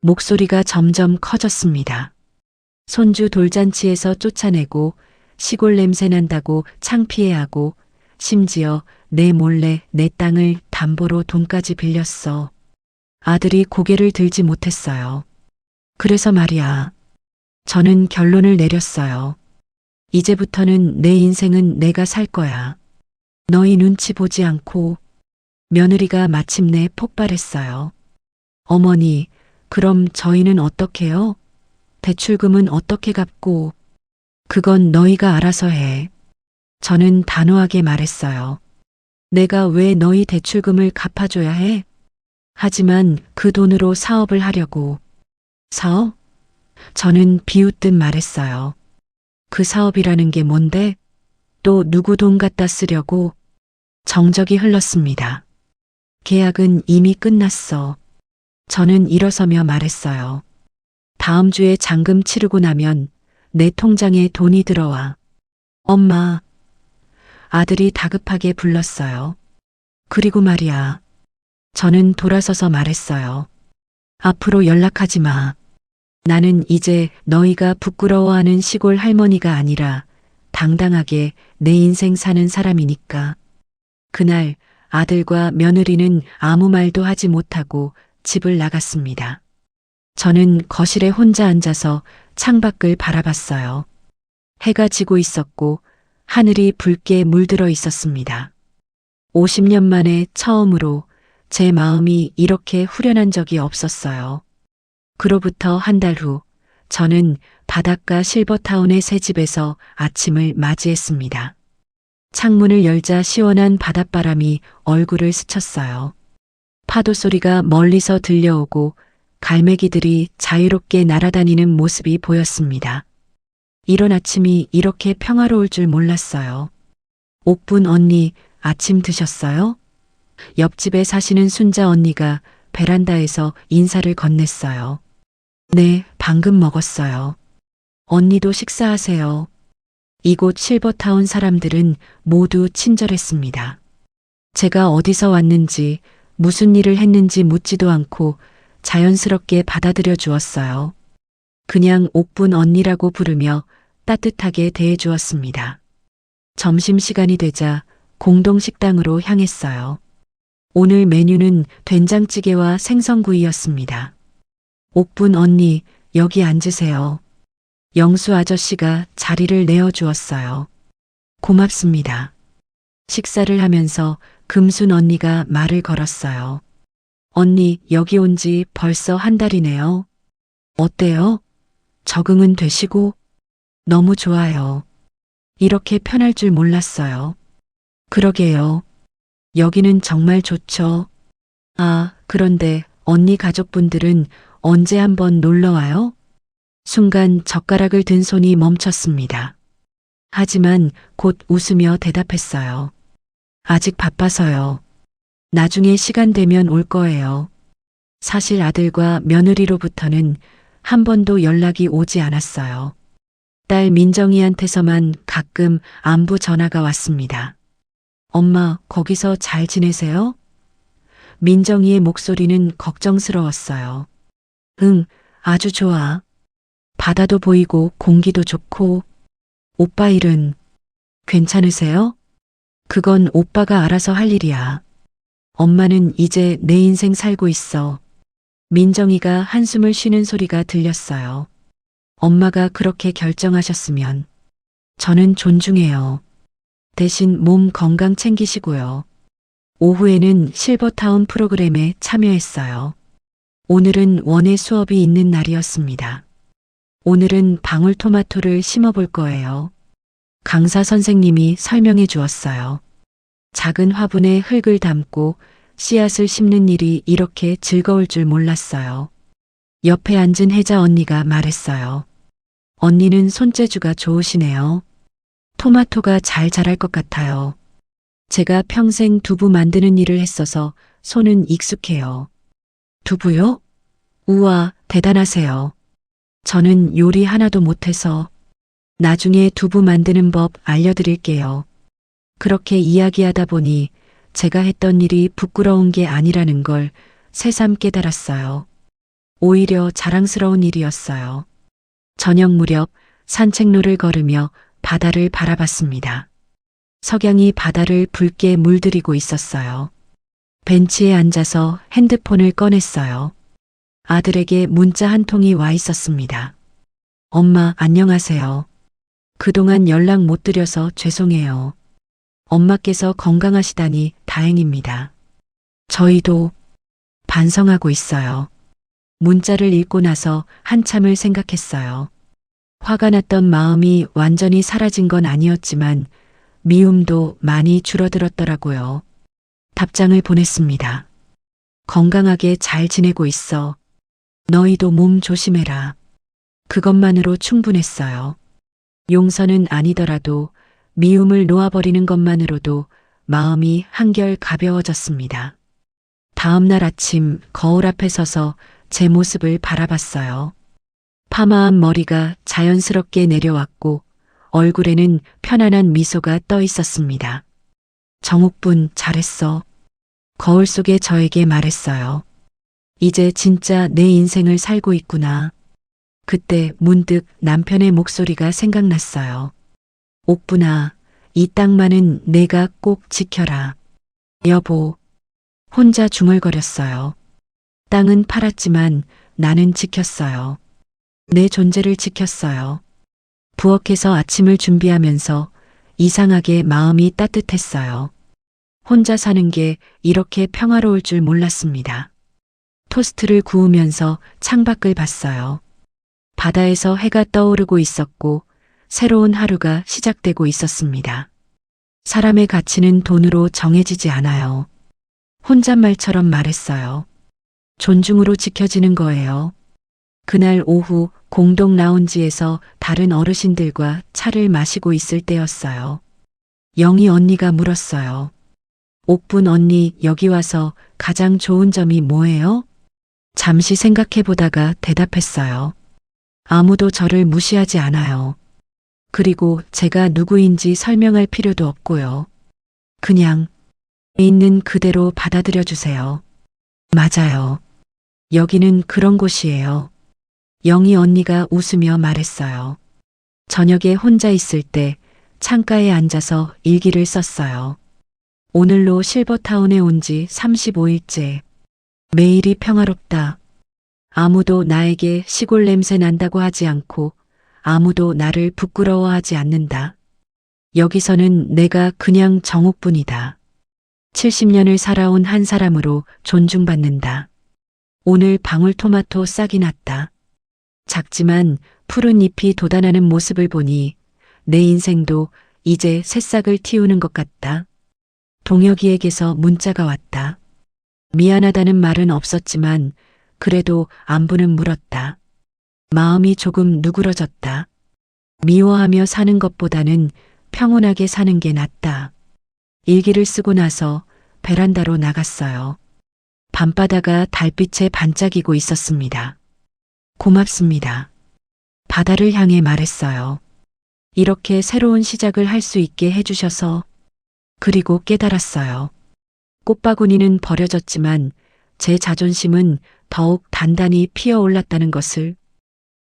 목소리가 점점 커졌습니다. 손주 돌잔치에서 쫓아내고 시골 냄새 난다고 창피해하고 심지어 내 몰래 내 땅을 담보로 돈까지 빌렸어. 아들이 고개를 들지 못했어요. 그래서 말이야. 저는 결론을 내렸어요. 이제부터는 내 인생은 내가 살 거야. 너희 눈치 보지 않고. 며느리가 마침내 폭발했어요. 어머니, 그럼 저희는 어떻게요? 대출금은 어떻게 갚고? 그건 너희가 알아서 해. 저는 단호하게 말했어요. 내가 왜 너희 대출금을 갚아줘야 해? 하지만 그 돈으로 사업을 하려고. 사업? 저는 비웃듯 말했어요. 그 사업이라는 게 뭔데? 또 누구 돈 갖다 쓰려고? 정적이 흘렀습니다. 계약은 이미 끝났어. 저는 일어서며 말했어요. 다음 주에 잔금 치르고 나면 내 통장에 돈이 들어와. 엄마, 아들이 다급하게 불렀어요. 그리고 말이야. 저는 돌아서서 말했어요. 앞으로 연락하지 마. 나는 이제 너희가 부끄러워하는 시골 할머니가 아니라 당당하게 내 인생 사는 사람이니까. 그날 아들과 며느리는 아무 말도 하지 못하고 집을 나갔습니다. 저는 거실에 혼자 앉아서 창밖을 바라봤어요. 해가 지고 있었고 하늘이 붉게 물들어 있었습니다. 50년 만에 처음으로 제 마음이 이렇게 후련한 적이 없었어요. 그로부터 한 달 후, 저는 바닷가 실버타운의 새 집에서 아침을 맞이했습니다. 창문을 열자 시원한 바닷바람이 얼굴을 스쳤어요. 파도 소리가 멀리서 들려오고 갈매기들이 자유롭게 날아다니는 모습이 보였습니다. 이런 아침이 이렇게 평화로울 줄 몰랐어요. 옥분 언니, 아침 드셨어요? 옆집에 사시는 순자 언니가 베란다에서 인사를 건넸어요. 네, 방금 먹었어요. 언니도 식사하세요. 이곳 실버타운 사람들은 모두 친절했습니다. 제가 어디서 왔는지 무슨 일을 했는지 묻지도 않고 자연스럽게 받아들여 주었어요. 그냥 옥분 언니라고 부르며 따뜻하게 대해 주었습니다. 점심시간이 되자 공동 식당으로 향했어요. 오늘 메뉴는 된장찌개와 생선구이였습니다. 옥분 언니, 여기 앉으세요. 영수 아저씨가 자리를 내어주었어요. 고맙습니다. 식사를 하면서 금순 언니가 말을 걸었어요. 언니, 여기 온 지 벌써 한 달이네요. 어때요? 적응은 되시고? 너무 좋아요. 이렇게 편할 줄 몰랐어요. 그러게요. 여기는 정말 좋죠. 아, 그런데 언니 가족분들은 언제 한번 놀러 와요? 순간 젓가락을 든 손이 멈췄습니다. 하지만 곧 웃으며 대답했어요. 아직 바빠서요. 나중에 시간 되면 올 거예요. 사실 아들과 며느리로부터는 한 번도 연락이 오지 않았어요. 딸 민정이한테서만 가끔 안부 전화가 왔습니다. 엄마, 거기서 잘 지내세요? 민정이의 목소리는 걱정스러웠어요. 응, 아주 좋아. 바다도 보이고 공기도 좋고. 오빠 일은 괜찮으세요? 그건 오빠가 알아서 할 일이야. 엄마는 이제 내 인생 살고 있어. 민정이가 한숨을 쉬는 소리가 들렸어요. 엄마가 그렇게 결정하셨으면 저는 존중해요. 대신 몸 건강 챙기시고요. 오후에는 실버타운 프로그램에 참여했어요. 오늘은 원예 수업이 있는 날이었습니다. 오늘은 방울토마토를 심어볼 거예요. 강사 선생님이 설명해 주었어요. 작은 화분에 흙을 담고 씨앗을 심는 일이 이렇게 즐거울 줄 몰랐어요. 옆에 앉은 혜자 언니가 말했어요. 언니는 손재주가 좋으시네요. 토마토가 잘 자랄 것 같아요. 제가 평생 두부 만드는 일을 했어서 손은 익숙해요. 두부요? 우와, 대단하세요. 저는 요리 하나도 못해서 나중에 두부 만드는 법 알려드릴게요. 그렇게 이야기하다 보니 제가 했던 일이 부끄러운 게 아니라는 걸 새삼 깨달았어요. 오히려 자랑스러운 일이었어요. 저녁 무렵 산책로를 걸으며 바다를 바라봤습니다. 석양이 바다를 붉게 물들이고 있었어요. 벤치에 앉아서 핸드폰을 꺼냈어요. 아들에게 문자 한 통이 와 있었습니다. 엄마, 안녕하세요. 그동안 연락 못 드려서 죄송해요. 엄마께서 건강하시다니 다행입니다. 저희도 반성하고 있어요. 문자를 읽고 나서 한참을 생각했어요. 화가 났던 마음이 완전히 사라진 건 아니었지만 미움도 많이 줄어들었더라고요. 답장을 보냈습니다. 건강하게 잘 지내고 있어. 너희도 몸 조심해라. 그것만으로 충분했어요. 용서는 아니더라도 미움을 놓아버리는 것만으로도 마음이 한결 가벼워졌습니다. 다음 날 아침 거울 앞에 서서 제 모습을 바라봤어요. 파마한 머리가 자연스럽게 내려왔고 얼굴에는 편안한 미소가 떠 있었습니다. 정옥분, 잘했어. 거울 속에 저에게 말했어요. 이제 진짜 내 인생을 살고 있구나. 그때 문득 남편의 목소리가 생각났어요. 옥분아, 이 땅만은 내가 꼭 지켜라. 여보, 혼자 중얼거렸어요. 땅은 팔았지만 나는 지켰어요. 내 존재를 지켰어요. 부엌에서 아침을 준비하면서 이상하게 마음이 따뜻했어요. 혼자 사는 게 이렇게 평화로울 줄 몰랐습니다. 토스트를 구우면서 창밖을 봤어요. 바다에서 해가 떠오르고 있었고 새로운 하루가 시작되고 있었습니다. 사람의 가치는 돈으로 정해지지 않아요. 혼잣말처럼 말했어요. 존중으로 지켜지는 거예요. 그날 오후 공동 라운지에서 다른 어르신들과 차를 마시고 있을 때였어요. 영희 언니가 물었어요. 옥분 언니, 여기 와서 가장 좋은 점이 뭐예요? 잠시 생각해 보다가 대답했어요. 아무도 저를 무시하지 않아요. 그리고 제가 누구인지 설명할 필요도 없고요. 그냥 있는 그대로 받아들여 주세요. 맞아요. 여기는 그런 곳이에요. 영희 언니가 웃으며 말했어요. 저녁에 혼자 있을 때 창가에 앉아서 일기를 썼어요. 오늘로 실버타운에 온 지 35일째. 매일이 평화롭다. 아무도 나에게 시골 냄새 난다고 하지 않고 아무도 나를 부끄러워하지 않는다. 여기서는 내가 그냥 정옥뿐이다. 70년을 살아온 한 사람으로 존중받는다. 오늘 방울토마토 싹이 났다. 작지만 푸른 잎이 돋아나는 모습을 보니 내 인생도 이제 새싹을 틔우는 것 같다. 동혁이에게서 문자가 왔다. 미안하다는 말은 없었지만 그래도 안부는 물었다. 마음이 조금 누그러졌다. 미워하며 사는 것보다는 평온하게 사는 게 낫다. 일기를 쓰고 나서 베란다로 나갔어요. 밤바다가 달빛에 반짝이고 있었습니다. 고맙습니다. 바다를 향해 말했어요. 이렇게 새로운 시작을 할 수 있게 해주셔서. 그리고 깨달았어요. 꽃바구니는 버려졌지만 제 자존심은 더욱 단단히 피어올랐다는 것을.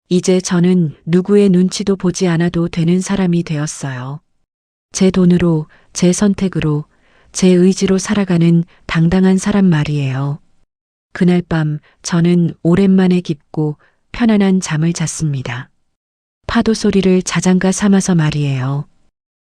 이제 저는 누구의 눈치도 보지 않아도 되는 사람이 되었어요. 제 돈으로, 제 선택으로, 제 의지로 살아가는 당당한 사람 말이에요. 그날 밤 저는 오랜만에 깊고 편안한 잠을 잤습니다. 파도 소리를 자장가 삼아서 말이에요.